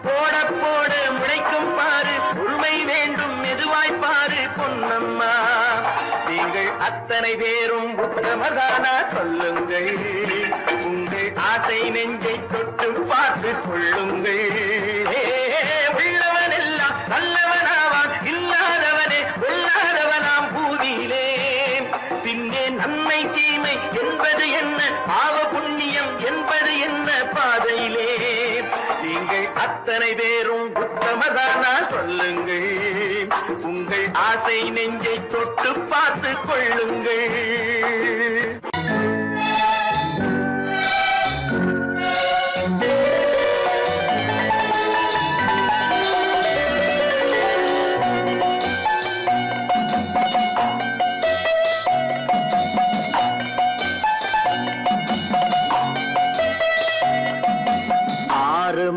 போட போட முளைக்கும் பாரு, பொறுமை வேண்டும் மெதுவாய் பாரு பொன்னம்மா. நீங்கள் அத்தனை பேரும் உத்தமதானா சொல்லுங்கள். உங்கள் ஆசை நெஞ்சை தொட்டு பார்த்து கொள்ளுங்கள். உள்ளவன் எல்லாம் நல்லவனாவான், இல்லாதவனே கொல்லாதவனாம் பூதியிலே. பின்னே நன்மை தீமை என்பது என்ன, பாவ புண்ணியம் என்பது என்ன பாதையிலே. நீங்கள் அத்தனை பேரும் உத்தமதானா சொல்லுங்கள். உங்கள் ஆசை நெஞ்சை தொட்டு பார்த்து கொள்ளுங்கள்.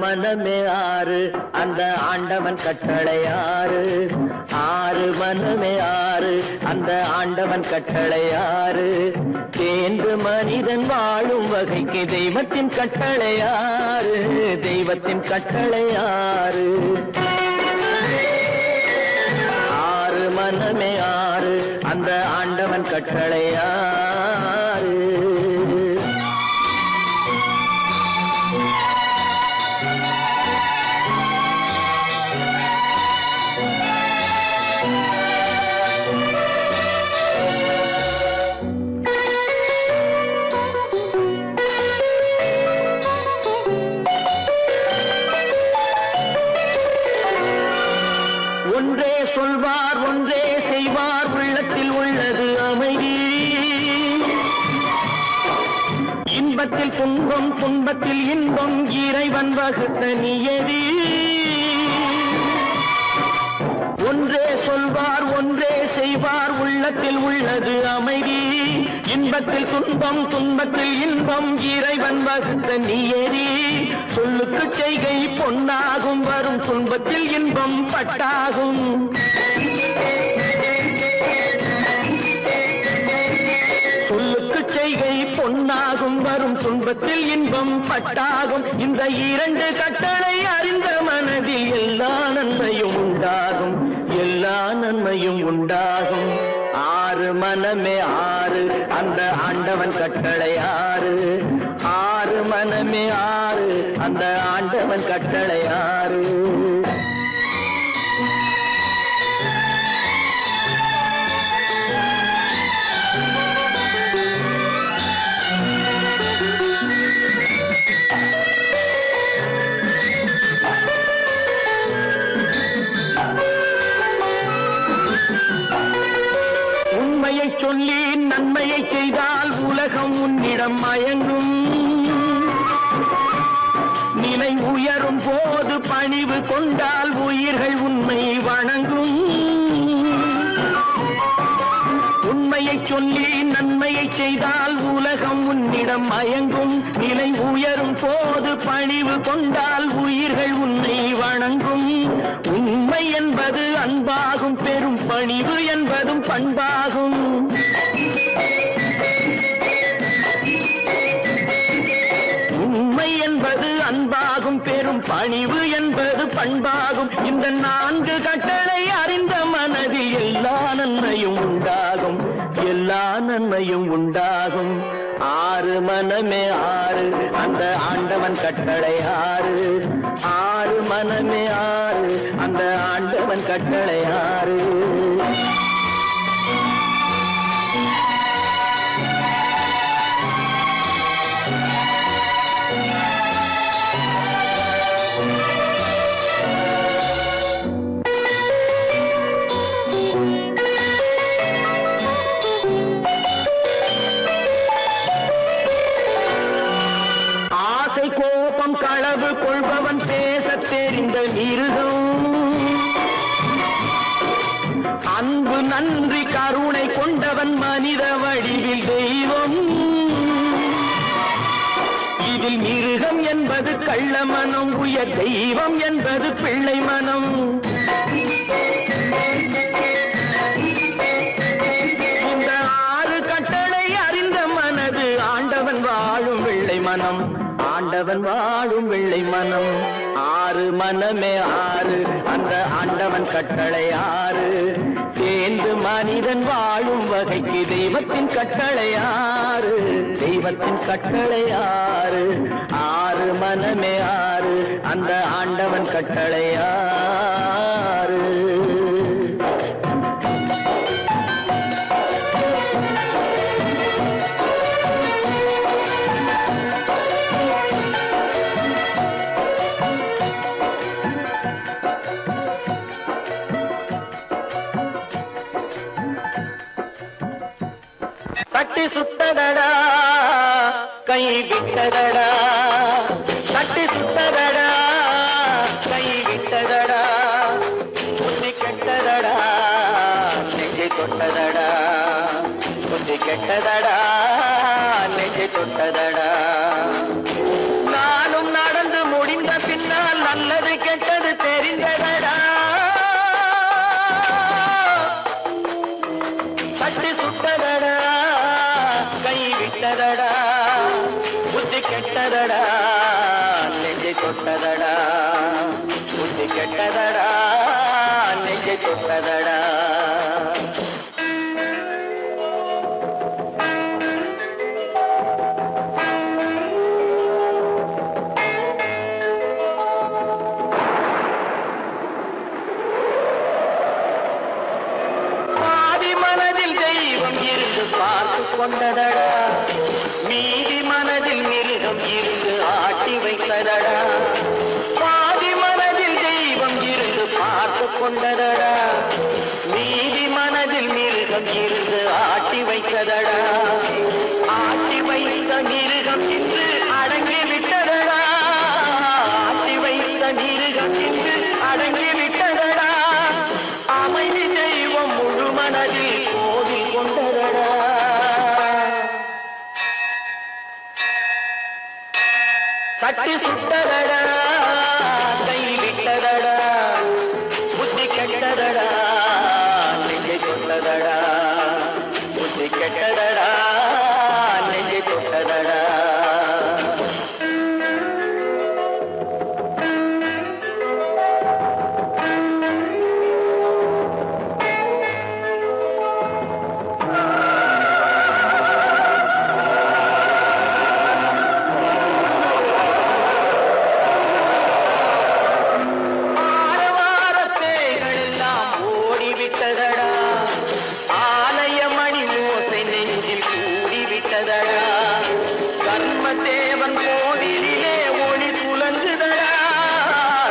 மனமே ஆறு, அந்த ஆண்டவன் கட்டளை ஆறு. ஆறு மனமே ஆறு, அந்த ஆண்டவன் கட்டளை ஆறு. தேர்ந்து மனிதன் வாழும் வகைக்கு தெய்வத்தின் கட்டளை ஆறு, தெய்வத்தின் கட்டளை ஆறு. ஆறு மனமே ஆறு, அந்த ஆண்டவன் கட்டளை ஆறு. ஒன்றே சொல்வார் ஒன்றே செய்வார், உள்ளத்தில் உள்ளது அமைதி. இன்பத்தில் துன்பம் துன்பத்தில் இன்பம், இறைவன் வகுத்த நியதி. ஒன்றே சொல்வார் ஒன்றே செய்வார், உள்ளத்தில் உள்ளது அமைதி. இன்பத்தில் துன்பம் துன்பத்தில் இன்பம், இறைவன் வகுத்த நியதி. சொல்லுக்கு செய்கை பொன்னாகும், வரும் துன்பத்தில் இன்பம் பட்டாகும். சொல்லுக்கு செய்கை பொன்னாகும், வரும் துன்பத்தில் இன்பம் பட்டாகும். இந்த இரண்டு கட்டளை அறிந்த மனதில் எல்லா நன்மையும் உண்டாகும், எல்லா நன்மையும் உண்டாகும். ஆறு மனமே ஆறு, அந்த ஆண்டவன் கட்டளை ஆறு. ஆறு மனமே ஆறு, அந்த ஆண்டவன் கட்டளை ஆறு. உண்மையை சொல்லி நன்மையை செய்தால் உலகம் உன்னிடம் மயங்கும். நிலை உயரும் போது பணிவு கொண்டால் உயிர்கள் உன்னை வணங்கும். உண்மையை சொல்லி நன்மையை செய்தால் உலகம் உன்னிடம் மயங்கும். நிலை உயரும் போது பணிவு கொண்டால் உயிர்கள் உன்னை வணங்கும். உண்மை என்பது அன்பாகும், பெரும் பணிவு என்பதும் பண்பாகும். உண்மை என்பது அன்பாகும், பெரும் பணிவு என்பது பண்பாகும். இந்த நான்கு கட்டளை அறிந்த மனதில் எல்லா நன்மையும் உண்டாகும், எல்லா நன்மையும் உண்டாகும். ஆறு மனமே ஆறு அந்த ஆண்டவன் கட்டளை ஆறு ஆறு மனமே ஆறு அந்த ஆண்டவன் கட்டளை ஆறு கோபம் களவு கொள்பவன் பேசத் தெரிந்த மிருகம் அன்பு நன்றி கருணை கொண்டவன் மனித வடிவில் தெய்வம் இதில் மிருகம் என்பது கள்ள மனம் உயர் தெய்வம் என்பது பிள்ளை மனம் இந்த ஆறு கட்டளை அறிந்த மனது ஆண்டவன் வாழும் வெள்ளை மனம் ஆண்டவன் வாழும் வெள்ளை மனம் ஆறு மனமே ஆறு அந்த ஆண்டவன் கட்டளை ஆறு தேர்ந்து மனிதன் வாழும் வகைக்கு தெய்வத்தின் கட்டளை ஆறு தெய்வத்தின் கட்டளை ஆறு ஆறு மனமே ஆறு அந்த ஆண்டவன் கட்டளை ஆறு தட்டி சுத்ததடா கை விட்டதடா தட்டி சுத்ததடா கை விட்டதடா புத்தி கெட்டதடா நெஞ்சை தொட்டதடா புத்தி கெட்டதடா நெஞ்சை தொட்டதடா நானும் நடந்து முடிந்த பின்னால் நல்லது கெட்டது தெரிந்ததடா தட்டி சுத்ததடா கை விட்டதடா புத்தி கெட்டதடா நெஞ்சை தொட்டதடா புத்தி கெட்டதடா நெஞ்சை தொட்டதடா பார்த்து கொண்டதடா மீதி மனதில் மிருகம் இருந்து ஆட்டி வைத்ததடா பாதி மனதில் தெய்வம் இருந்து பார்த்து கொண்டதடா மீதி மனதில் மிருகம் இருந்து ஆட்டி வைத்ததடா ஆட்டி வைத்த மிருகம் இன்று அடங்கி விட்டதடா ஆட்டி வைத்த மிருகம் இன்று அடங்கி விட்டதடா அமைதி தெய்வம் முழு மனதில் கோவில் கொண்டதடா சட்டி சுட்டதடா கை விட்டதடா புத்தி கெட்டதடா நெஞ்சை தொட்டதடா புத்தி கெட்டதடா நெஞ்சை தொட்டதடா தர்மதேவன் கோவிலிலே ஒளி புலங்குதடா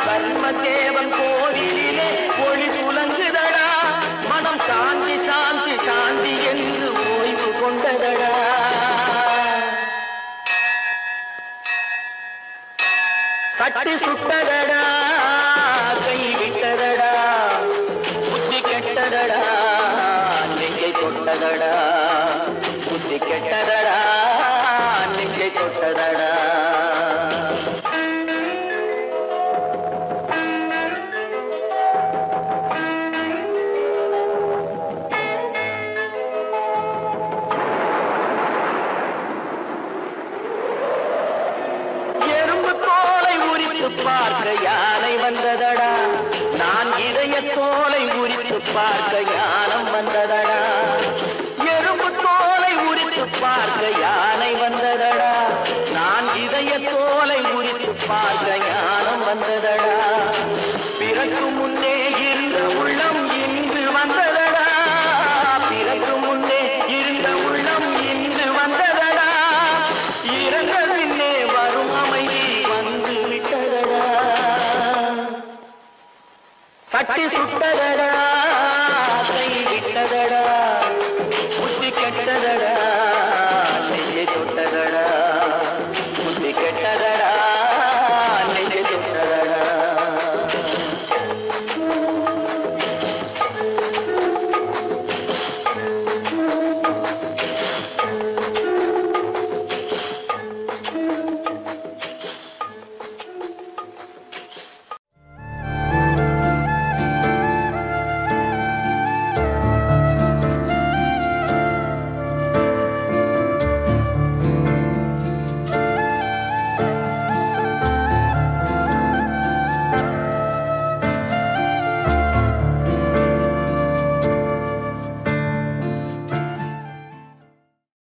தர்மதேவன் கோவிலிலே ஒளி புலங்குதடா மனம் சாந்தி சாந்தி சாந்தி என்று ஓய்வு கொண்டதடா சட்டி சுட்டதடா கை விட்டதடா புத்தி கெட்டதடா நெஞ்சை தொட்டதடா புத்தி கெட்டதடா நெஞ்சை தொட்டதடா எறும்பு தோலை உரித்து பார்க்க யானை வந்ததடா நான் இதய தோலை உரித்து பார்க்க ஞானம் வந்ததடா எறும்பு தோலை உரித்து பார்க்க யானை கட்டி சுட்டதடா கை விட்டதடா புத்தி கெட்டதடா